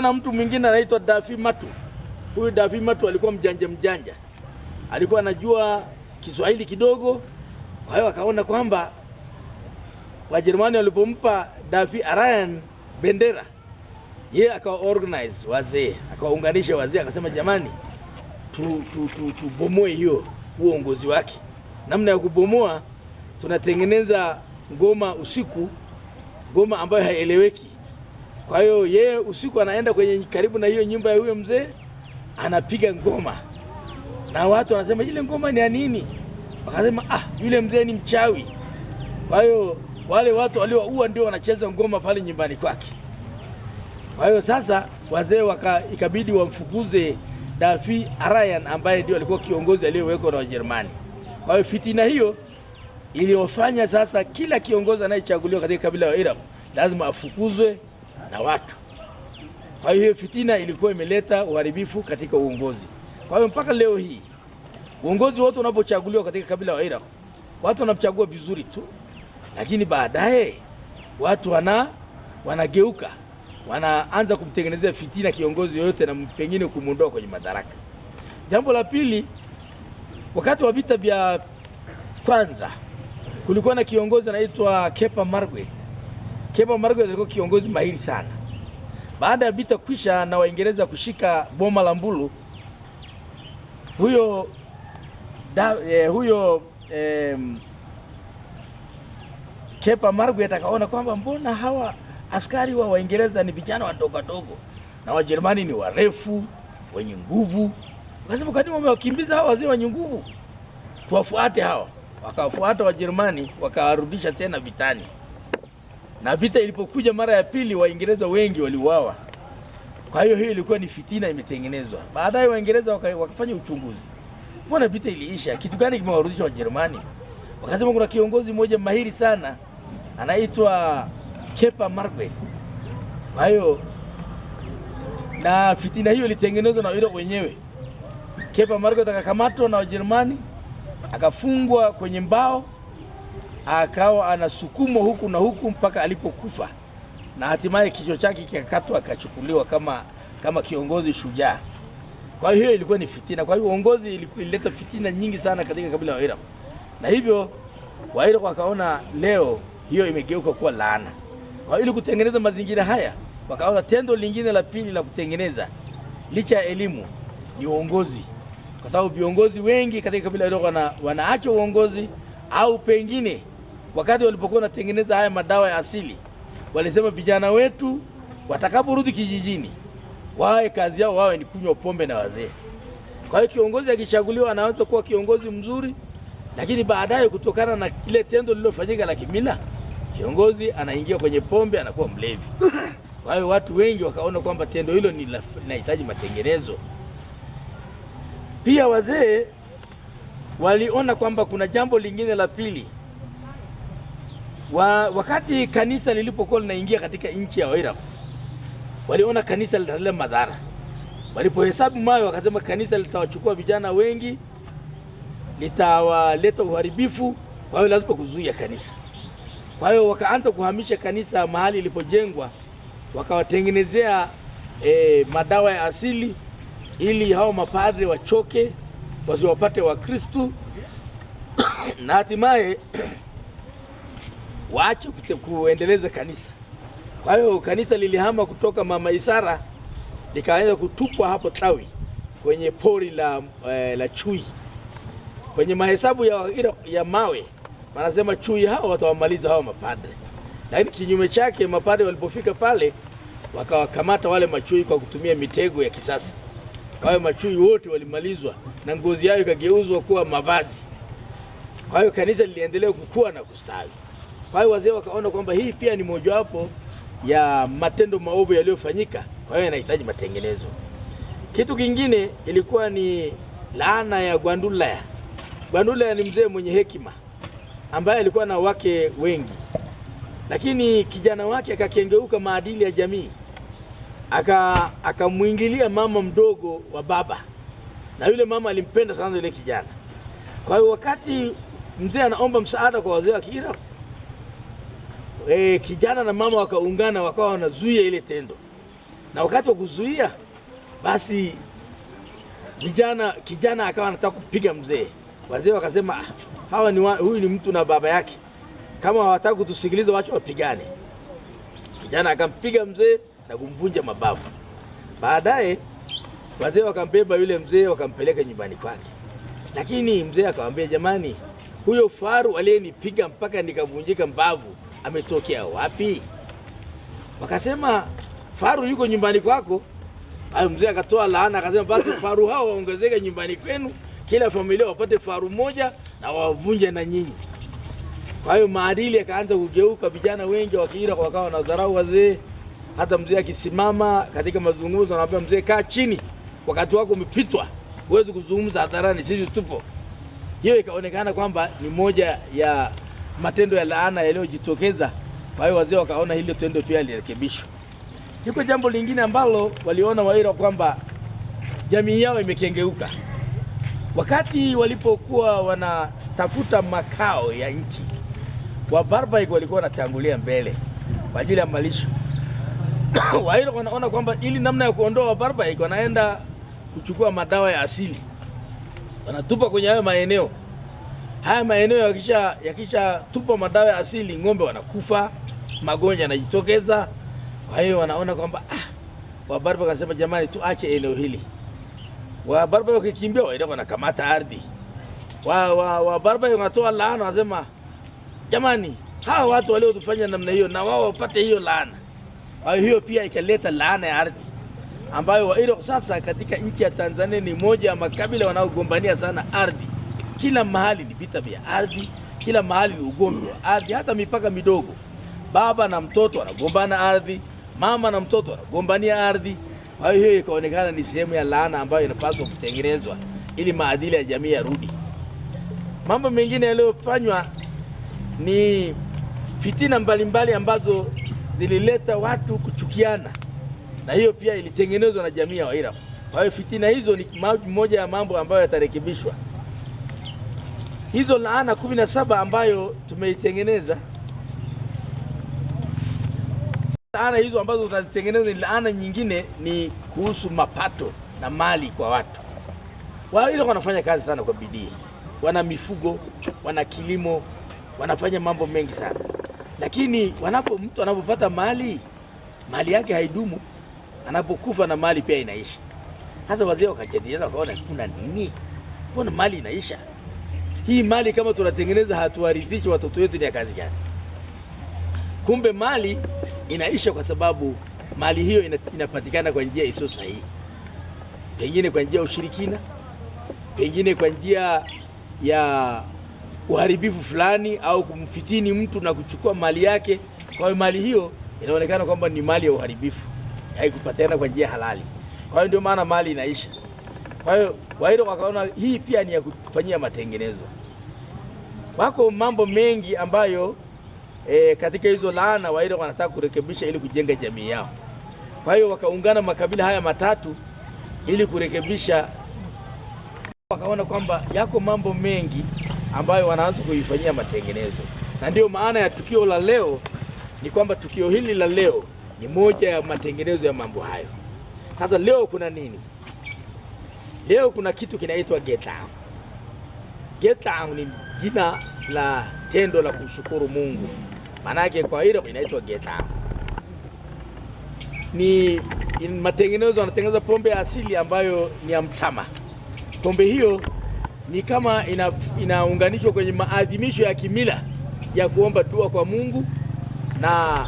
Na mtu mwingine anaitwa Dafi Matu. Huyu Dafi Matu alikuwa mjanja. Alikuwa anajua Kiswahili kidogo. Kwa hiyo akaona kwamba Wajerumani walipompa Dafi Arayan bendera, yeye akawa organize wazee, akawaunganisha wazee, akasema jamani, tubomoe hiyo uongozi wake. Namna ya kubomoa, tunatengeneza ngoma usiku, ngoma ambayo haieleweki. Kwa hiyo yeye usiku anaenda kwenye karibu na hiyo nyumba ya huyo mzee, anapiga ngoma. Na watu wanasema ile ngoma ni ya nini? Wakasema yule mzee ni mchawi. Kwa hiyo wale watu walioua ndio wanacheza ngoma pale nyumbani kwake. Kwa hiyo sasa wazee ikabidi wamfukuze Dafi Arayan ambaye ndio alikuwa kiongozi aliyewekwa na Wajerumani. Kwa hiyo fitina hiyo iliyofanya sasa kila kiongozi anayechaguliwa katika kabila la Iraq lazima afukuzwe na watu. Kwa hiyo fitina ilikuwa imeleta uharibifu katika uongozi. Kwa hiyo mpaka leo hii uongozi wote unapochaguliwa katika kabila la Iraq, watu wanamchagua vizuri tu, lakini baadaye watu wanageuka, wanaanza kumtengenezea fitina kiongozi yoyote na pengine kumuondoa kwenye madaraka. Jambo la pili, wakati wa vita vya kwanza kulikuwa na kiongozi anaitwa Kepa Margaret. Kepa Margaret alikuwa kiongozi mahiri sana. Baada ya vita kwisha na Waingereza kushika boma la Mbulu, Kepa Margaret akaona kwamba mbona hawa askari wa Waingereza ni vijana wadogo na Wajerumani ni warefu wenye nguvu. Akasema kwa nini wamewakimbiza hawa wazee wenye nguvu? Tuwafuate hawa. Wakawafuata Wajerumani, wakawarudisha tena vitani. Na vita ilipokuja mara ya pili, Waingereza wengi waliuawa. Kwa hiyo ilikuwa ni fitina imetengenezwa. Baadaye Waingereza wakafanya uchunguzi. Mbona vita iliisha? Kitu gani kimewarudisha Wajerumani? Wakasema kuna kiongozi mmoja mahiri sana anaitwa Kepa Margaret. Kwa hiyo na fitina hiyo ilitengenezwa na wale wenyewe. Kepa Margaret akakamatwa na Wajerumani, akafungwa kwenye mbao, akawa anasukumwa huku na huku mpaka alipokufa, na hatimaye kichwa chake kikakatwa akachukuliwa kama kiongozi shujaa. Kwa hiyo ilikuwa ni fitina. Kwa hiyo uongozi ilileta fitina nyingi sana katika kabila la Iraq, na hivyo Wairaq wakaona leo hiyo imegeuka kuwa laana. Kwa hiyo ili kutengeneza mazingira haya, wakaona tendo lingine la pili la kutengeneza licha ya elimu ni uongozi, kwa sababu viongozi wengi katika kabila la Iraq wanaacha uongozi, au pengine wakati walipokuwa wanatengeneza haya madawa ya asili walisema vijana wetu watakaporudi kijijini wawe kazi yao wawe ni kunywa pombe na wazee. Kwa hiyo kiongozi akichaguliwa anaweza kuwa kiongozi mzuri, lakini baadaye kutokana na kile tendo lililofanyika la kimila, kiongozi anaingia kwenye pombe, anakuwa mlevi. Kwa hiyo watu wengi wakaona kwamba tendo hilo linahitaji matengenezo. Pia wazee waliona kwamba kuna jambo lingine la pili. Wakati kanisa lilipokuwa linaingia katika nchi ya Iraq, waliona kanisa litaleta madhara. Walipohesabu mawe, wakasema kanisa litawachukua vijana wengi, litawaleta uharibifu, kwa hiyo lazima kuzuia kanisa. Kwa hiyo wakaanza kuhamisha kanisa mahali ilipojengwa, wakawatengenezea madawa ya asili ili hao mapadre wachoke, wasiwapate Wakristo na hatimaye waache kuendeleza kanisa. Kwa hiyo kanisa lilihama kutoka Mama Isara likaanza kutupwa hapo Tawi kwenye pori la Chui. Kwenye mahesabu ya mawe wanasema Chui hao watawamaliza hao mapadre, lakini kinyume chake mapadre walipofika pale wakawakamata wale machui kwa kutumia mitego ya kisasa. Kwa hiyo machui wote walimalizwa na ngozi yao ikageuzwa kuwa mavazi. Kwa hiyo kanisa liliendelea kukua na kustawi. Kwa hiyo wazee wakaona kwamba hii pia ni mojawapo ya matendo maovu yaliyofanyika, kwa hiyo yanahitaji matengenezo. Kitu kingine ilikuwa ni laana ya Gwandulaya. Gwandulaya ni mzee mwenye hekima ambaye alikuwa na wake wengi, lakini kijana wake akakengeuka maadili ya jamii, akamwingilia mama mdogo wa baba, na yule mama alimpenda sana yule kijana. Kwa hiyo wakati mzee anaomba msaada kwa wazee wa Iraq, kijana na mama wakaungana, wakawa wanazuia ile tendo. na wakati wa kuzuia, basi kijana akawa anataka kupiga mzee. Wazee wakasema huyu ni mtu na baba yake, kama hawataka kutusikiliza wacha wapigane. Kijana akampiga mzee na kumvunja mabavu. Baadaye wazee wakambeba yule mzee wakampeleka nyumbani kwake, lakini mzee akamwambia, jamani, huyo faru aliyenipiga mpaka nikavunjika mbavu ametokea wapi? Wakasema, faru yuko nyumbani kwako. Hayo mzee akatoa laana, akasema, basi faru hao waongezeke nyumbani kwenu, kila familia wapate faru moja na wavunje na nyinyi. Kwa hiyo maadili yakaanza kugeuka, vijana wengi wakiira wakawa wanadharau wazee. Hata mzee akisimama katika mazungumzo anaambia mzee, kaa chini, wakati wako umepitwa, huwezi kuzungumza hadharani, sisi tupo. Hiyo ikaonekana kwamba ni moja ya matendo ya laana yaliyojitokeza. Kwa hiyo wazee wakaona hilo tendo pia lirekebishwe. Liko jambo lingine ambalo waliona Waira kwamba jamii yao imekengeuka. Wakati walipokuwa wanatafuta makao ya nchi, Wabarbaig walikuwa wanatangulia mbele kwa ajili ya malisho. Waira wanaona kwamba ili namna ya kuondoa Wabarbaig, wanaenda kuchukua madawa ya asili, wanatupa kwenye hayo maeneo. Haya maeneo yakisha tupa madawa ya asili, ng'ombe wanakufa, magonjwa yanajitokeza. Kwa hiyo wanaona kwamba Wabarbaig wanasema, jamani, tuache eneo hili. Wabarbaig wakikimbia, Waira wanakamata ardhi. Wabarbaig wanatoa laana, wanasema, jamani, hawa watu waliotufanya namna hiyo na wao wapate hiyo laana. Kwa hiyo pia ikaleta laana ya ardhi, ambayo Waira sasa katika nchi ya Tanzania ni moja ya makabila wanaogombania sana ardhi. Kila mahali ni vita vya ardhi, kila mahali ni ugomvi wa ardhi, hata mipaka midogo. Baba na mtoto wanagombana ardhi, mama na mtoto wanagombania ardhi. Kwa hiyo ikaonekana ni sehemu ya laana ambayo inapaswa kutengenezwa ili maadili ya jamii yarudi. Mambo mengine yaliyofanywa ni fitina mbalimbali ambazo zilileta watu kuchukiana, na hiyo pia ilitengenezwa na jamii ya Waira. Kwa hiyo fitina hizo ni moja ya mambo ambayo yatarekebishwa. Hizo laana 17 ambayo tumeitengeneza, laana hizo ambazo tunazitengeneza, ni laana nyingine ni kuhusu mapato na mali kwa watu. Waira wanafanya kazi sana kwa bidii, wana mifugo, wana kilimo, wanafanya mambo mengi sana, lakini mtu anapopata mali yake haidumu, anapokufa na mali pia inaisha. Sasa wazee wakajadiliana, wakaona kuna nini, mbona mali inaisha? Hii mali kama tunatengeneza hatuwarithishi watoto wetu, ni ya kazi gani? Kumbe mali inaisha kwa sababu mali hiyo inapatikana kwa njia isiyo sahihi, pengine kwa njia ya ushirikina, pengine kwa njia ya uharibifu fulani, au kumfitini mtu na kuchukua mali yake. Kwa hiyo mali hiyo inaonekana kwamba ni mali ya uharibifu, haikupatikana kwa njia halali. Kwa hiyo ndio maana mali inaisha. Kwa hiyo Waira wakaona hii pia ni ya kufanyia matengenezo. Wako mambo mengi ambayo katika hizo laana Waira wanataka kurekebisha ili kujenga jamii yao. Kwa hiyo wakaungana makabila haya matatu ili kurekebisha. Wakaona kwamba yako mambo mengi ambayo wanaanza kuifanyia matengenezo, na ndio maana ya tukio la leo ni kwamba tukio hili la leo ni moja ya matengenezo ya mambo hayo. Sasa leo kuna nini? Leo kuna kitu kinaitwa Getamu. Getamu ni jina la tendo la kumshukuru Mungu. Maana yake kwa hilo inaitwa Getamu. Ni matengenezo, wanatengeneza pombe ya asili ambayo ni ya mtama. Pombe hiyo ni kama inaunganishwa kwenye maadhimisho ya kimila ya kuomba dua kwa Mungu na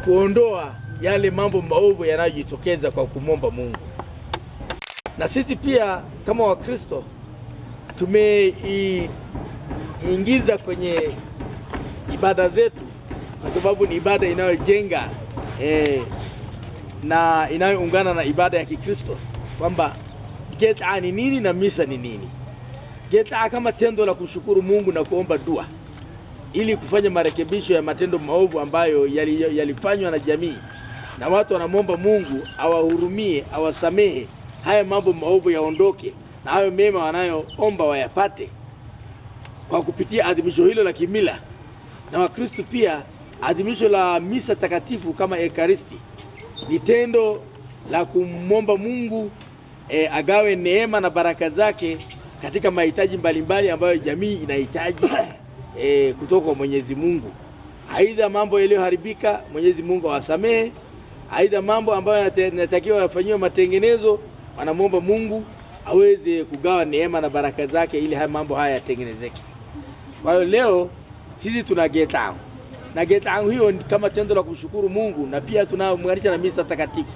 kuondoa yale mambo maovu yanayojitokeza kwa kumomba Mungu. Na sisi pia kama Wakristo tumeingiza kwenye ibada zetu, kwa sababu ni ibada inayojenga na inayoungana na ibada ya Kikristo, kwamba Geta ni nini na misa ni nini. Geta kama tendo la kushukuru Mungu na kuomba dua ili kufanya marekebisho ya matendo maovu ambayo yalifanywa na jamii, na watu wanamwomba Mungu awahurumie, awasamehe, haya mambo maovu yaondoke na hayo mema wanayoomba wayapate kwa kupitia adhimisho hilo la kimila. Na Wakristo pia adhimisho la misa takatifu kama Ekaristi ni tendo la kumwomba Mungu agawe neema na baraka zake katika mahitaji mbalimbali ambayo jamii inahitaji kutoka kwa Mwenyezi Mungu. Aidha mambo yaliyoharibika Mwenyezi Mungu awasamehe, aidha mambo ambayo yanatakiwa yafanyiwe matengenezo, wanamwomba Mungu aweze kugawa neema na baraka zake ili haya mambo haya yatengenezeke. Kwa hiyo leo sisi tuna getangu, na getangu hiyo kama tendo la kumshukuru Mungu, na pia tunaunganisha na misa takatifu.